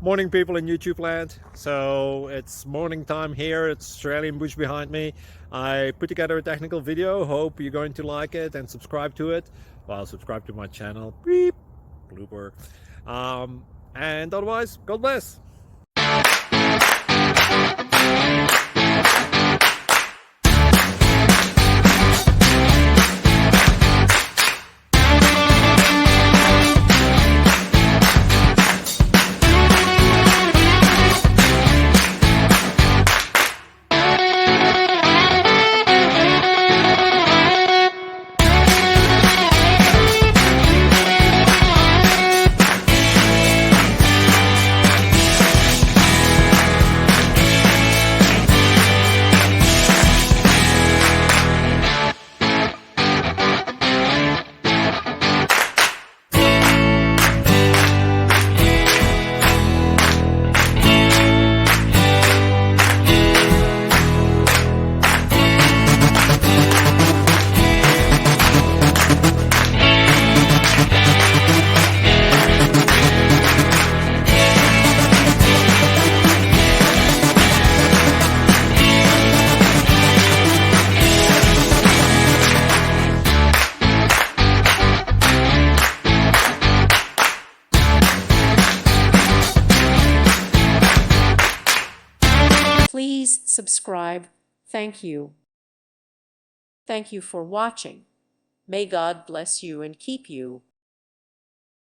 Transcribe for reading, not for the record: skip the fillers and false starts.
Morning, people in YouTube land. So it's morning time here. It's Australian bush behind me. I put together a technical video. Hope you're going to like it and subscribe to it. Well, subscribe to my channel. Beep, blooper. And otherwise, God bless. Please subscribe. Thank you. Thank you for watching. May God bless you and keep you.